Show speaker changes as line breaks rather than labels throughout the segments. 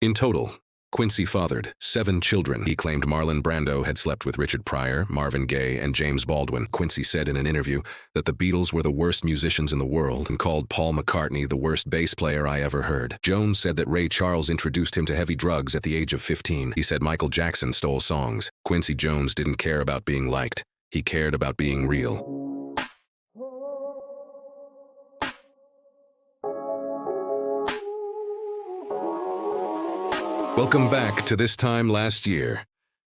In total, Quincy fathered 7 children. He claimed Marlon Brando had slept with Richard Pryor, Marvin Gaye, and James Baldwin. Quincy said in an interview that the Beatles were the worst musicians in the world and called Paul McCartney the worst bass player I ever heard. Jones said that Ray Charles introduced him to heavy drugs at the age of 15. He said Michael Jackson stole songs. Quincy Jones didn't care about being liked. He cared about being real. Welcome back to This Time Last Year.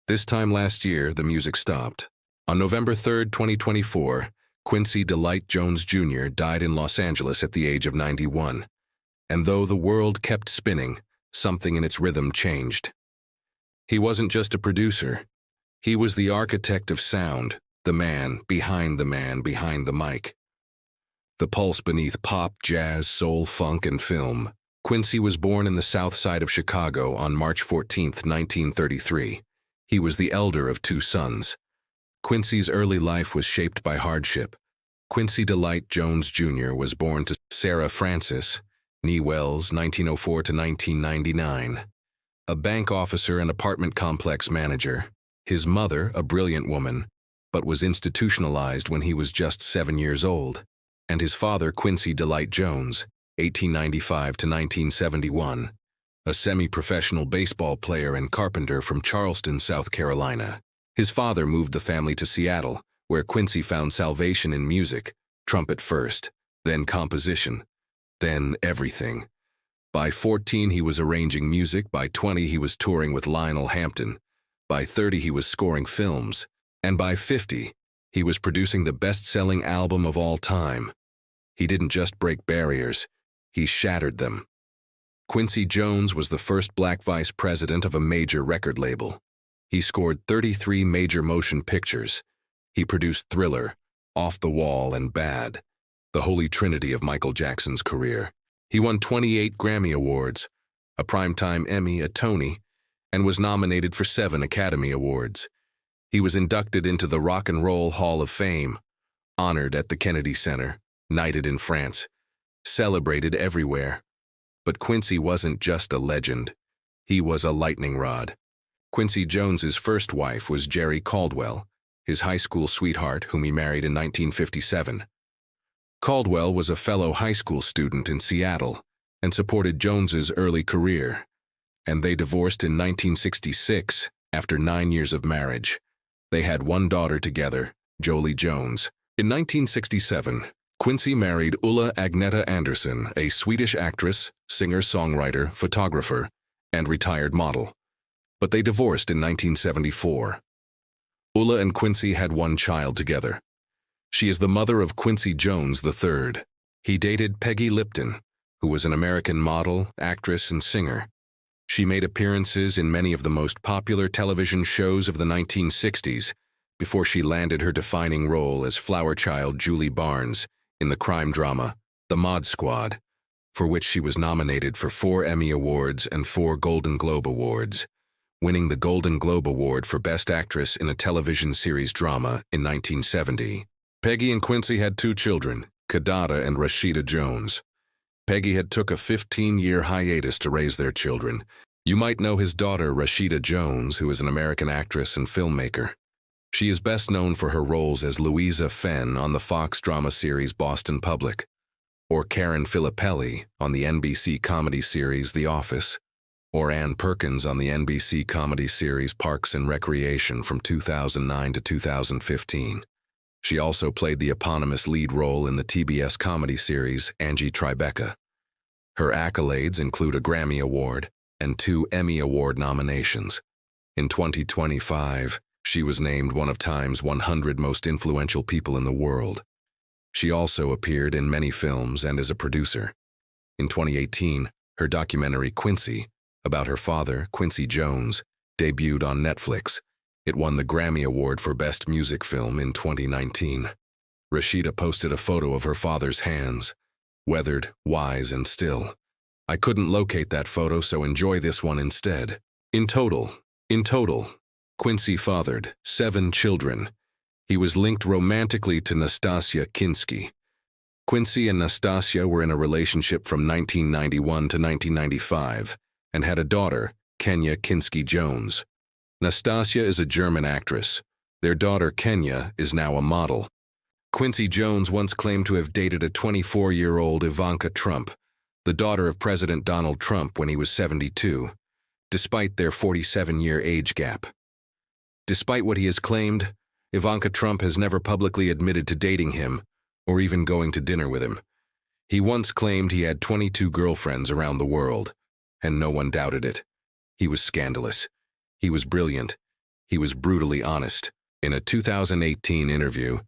This time last year, the music stopped. On November 3rd, 2024, Quincy Delight Jones Jr. died in Los Angeles at the age of 91. And though the world kept spinning, something in its rhythm changed. He wasn't just a producer. He was the architect of sound, the man behind the mic. The pulse beneath pop, jazz, soul, funk, and film. Quincy was born in the south side of Chicago on March 14, 1933. He was the elder of 2 sons. Quincy's early life was shaped by hardship. Quincy Delight Jones Jr. was born to Sarah Frances, née Wells, 1904 to 1999, a bank officer and apartment complex manager. His mother, a brilliant woman, but was institutionalized when he was just 7 years old, and his father, Quincy Delight Jones, 1895 to 1971, a semi-professional baseball player and carpenter from Charleston, South Carolina. His father moved the family to Seattle, where Quincy found salvation in music, trumpet first, then composition, then everything. By 14, he was arranging music. By 20, he was touring with Lionel Hampton. By 30, he was scoring films. And by 50, he was producing the best-selling album of all time. He didn't just break barriers. He shattered them. Quincy Jones was the first black vice president of a major record label. He scored 33 major motion pictures. He produced Thriller, Off the Wall, and Bad, the holy trinity of Michael Jackson's career. He won 28 Grammy Awards, a Primetime Emmy, a Tony, and was nominated for 7 Academy Awards. He was inducted into the Rock and Roll Hall of Fame, honored at the Kennedy Center, knighted in France, celebrated everywhere. But Quincy wasn't just a legend. He was a lightning rod. Quincy Jones's first wife was Jerry Caldwell, his high school sweetheart whom he married in 1957. Caldwell was a fellow high school student in Seattle and supported Jones's early career, and they divorced in 1966 after 9 years of marriage. They had 1 daughter together, Jolie Jones. In 1967, Quincy married Ulla Agneta Andersson, a Swedish actress, singer-songwriter, photographer, and retired model. But they divorced in 1974. Ulla and Quincy had 1 child together. She is the mother of Quincy Jones III. He dated Peggy Lipton, who was an American model, actress, and singer. She made appearances in many of the most popular television shows of the 1960s before she landed her defining role as flower child Julie Barnes in the crime drama The Mod Squad, for which she was nominated for 4 Emmy Awards and 4 Golden Globe Awards, winning the Golden Globe Award for Best Actress in a Television Series Drama in 1970. Peggy and Quincy had 2 children, Kadada and Rashida Jones. Peggy had took a 15-year hiatus to raise their children. You might know his daughter, Rashida Jones, who is an American actress and filmmaker. She is best known for her roles as Louisa Fenn on the Fox drama series Boston Public, or Karen Filippelli on the NBC comedy series The Office, or Ann Perkins on the NBC comedy series Parks and Recreation from 2009 to 2015. She also played the eponymous lead role in the TBS comedy series Angie Tribeca. Her accolades include a Grammy Award and 2 Emmy Award nominations. In 2025, she was named one of Time's 100 most influential people in the world. She also appeared in many films and is a producer. In 2018, her documentary Quincy, about her father, Quincy Jones, debuted on Netflix. It won the Grammy Award for Best Music Film in 2019. Rashida posted a photo of her father's hands, weathered, wise, and still. I couldn't locate that photo, so enjoy this one instead. In total, Quincy fathered 7 children. He was linked romantically to Nastasia Kinski. Quincy and Nastasia were in a relationship from 1991 to 1995, and had a daughter, Kenya Quincy Jones. Nastasia is a German actress. Their daughter, Kenya, is now a model. Quincy Jones once claimed to have dated a 24-year-old Ivanka Trump, the daughter of President Donald Trump, when he was 72, despite their 47-year age gap. Despite what he has claimed, Ivanka Trump has never publicly admitted to dating him or even going to dinner with him. He once claimed he had 22 girlfriends around the world, and no one doubted it. He was scandalous. He was brilliant. He was brutally honest. In a 2018 interview,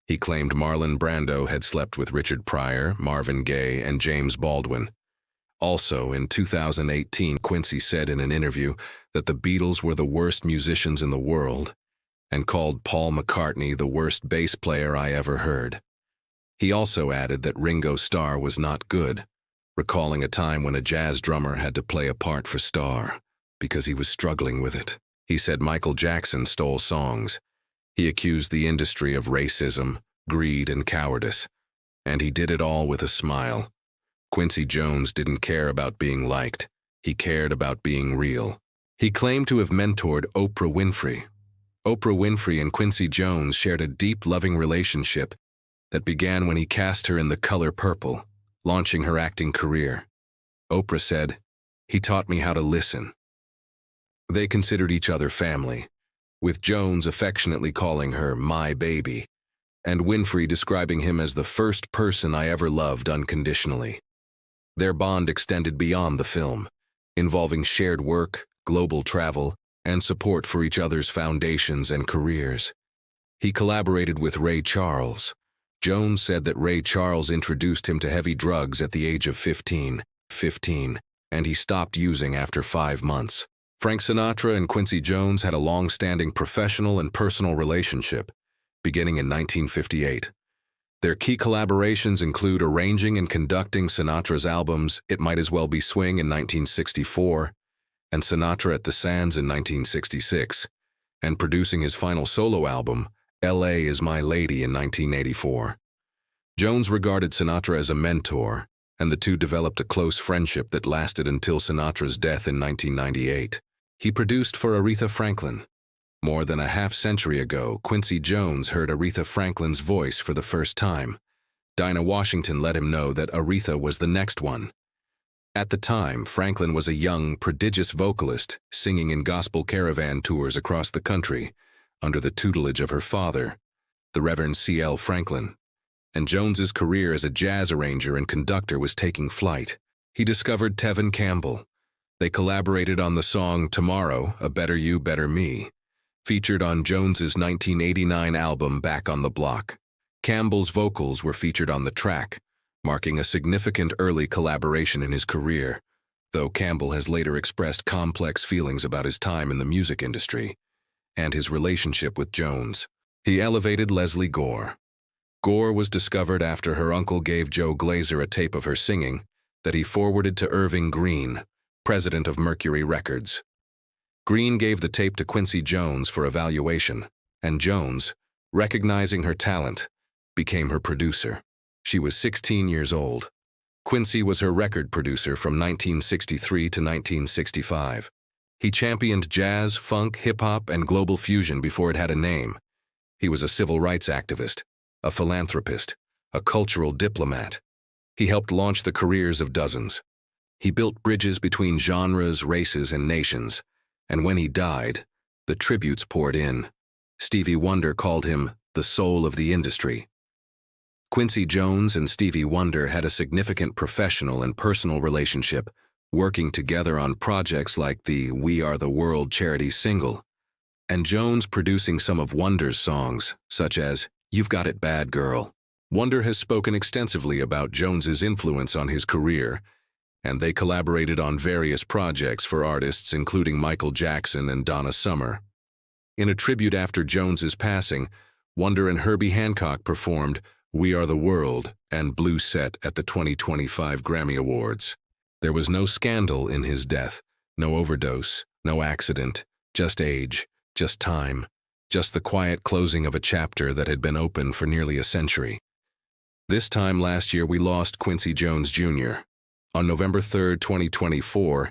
he claimed Marlon Brando had slept with Richard Pryor, Marvin Gaye, and James Baldwin. Also, in 2018, Quincy said in an interview that the Beatles were the worst musicians in the world and called Paul McCartney the worst bass player I ever heard. He also added that Ringo Starr was not good, recalling a time when a jazz drummer had to play a part for Starr because he was struggling with it. He said Michael Jackson stole songs. He accused the industry of racism, greed, and cowardice, and he did it all with a smile. Quincy Jones didn't care about being liked. He cared about being real. He claimed to have mentored Oprah Winfrey. Oprah Winfrey and Quincy Jones shared a deep, loving relationship that began when he cast her in The Color Purple, launching her acting career. Oprah said, "He taught me how to listen." They considered each other family, with Jones affectionately calling her "my baby," and Winfrey describing him as the first person I ever loved unconditionally. Their bond extended beyond the film, involving shared work, global travel, and support for each other's foundations and careers. He collaborated with Ray Charles. Jones said that Ray Charles introduced him to heavy drugs at the age of 15, and he stopped using after 5 months. Frank Sinatra and Quincy Jones had a long-standing professional and personal relationship, beginning in 1958. Their key collaborations include arranging and conducting Sinatra's albums It Might As Well Be Swing in 1964 and Sinatra at the Sands in 1966, and producing his final solo album, L.A. Is My Lady, in 1984. Jones regarded Sinatra as a mentor, and the two developed a close friendship that lasted until Sinatra's death in 1998. He produced for Aretha Franklin. More than a half-century ago, Quincy Jones heard Aretha Franklin's voice for the first time. Dinah Washington let him know that Aretha was the next one. At the time, Franklin was a young, prodigious vocalist singing in gospel caravan tours across the country under the tutelage of her father, the Reverend C.L. Franklin. And Jones's career as a jazz arranger and conductor was taking flight. He discovered Tevin Campbell. They collaborated on the song Tomorrow, A Better You, Better Me, featured on Jones's 1989 album Back on the Block. Campbell's vocals were featured on the track, marking a significant early collaboration in his career, though Campbell has later expressed complex feelings about his time in the music industry and his relationship with Jones. He elevated Leslie Gore. Gore was discovered after her uncle gave Joe Glazer a tape of her singing that he forwarded to Irving Green, president of Mercury Records. Green gave the tape to Quincy Jones for evaluation, and Jones, recognizing her talent, became her producer. She was 16 years old. Quincy was her record producer from 1963 to 1965. He championed jazz, funk, hip-hop, and global fusion before it had a name. He was a civil rights activist, a philanthropist, a cultural diplomat. He helped launch the careers of dozens. He built bridges between genres, races, and nations, and when he died, the tributes poured in. Stevie Wonder called him the soul of the industry. Quincy Jones and Stevie Wonder had a significant professional and personal relationship, working together on projects like the We Are the World charity single, and Jones producing some of Wonder's songs, such as You've Got It Bad Girl. Wonder has spoken extensively about Jones's influence on his career, and they collaborated on various projects for artists including Michael Jackson and Donna Summer. In a tribute after Jones's passing, Wonder and Herbie Hancock performed We Are the World and Blue Set at the 2025 Grammy Awards. There was no scandal in his death, no overdose, no accident, just age, just time, just the quiet closing of a chapter that had been open for nearly a century. This time last year we lost Quincy Jones Jr. On November 3, 2024,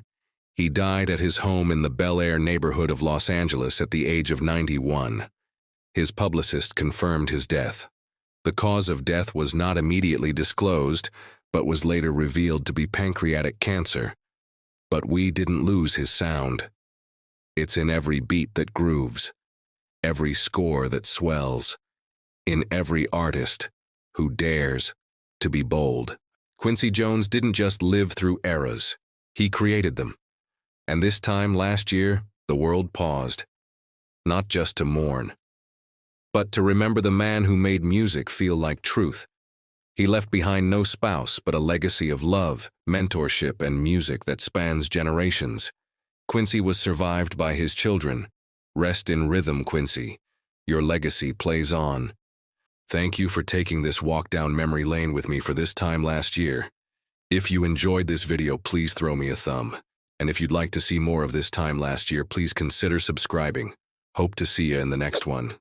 He died at his home in the Bel Air neighborhood of Los Angeles at the age of 91. His publicist confirmed his death. The cause of death was not immediately disclosed, but was later revealed to be pancreatic cancer. But we didn't lose his sound. It's in every beat that grooves, every score that swells, in every artist who dares to be bold. Quincy Jones didn't just live through eras, he created them. And this time last year, the world paused, not just to mourn, but to remember the man who made music feel like truth. He left behind no spouse, but a legacy of love, mentorship, and music that spans generations. Quincy was survived by his children. Rest in rhythm, Quincy. Your legacy plays on. Thank you for taking this walk down memory lane with me for this time last year. If you enjoyed this video, please throw me a thumb. And if you'd like to see more of this time last year, please consider subscribing. Hope to see you in the next one.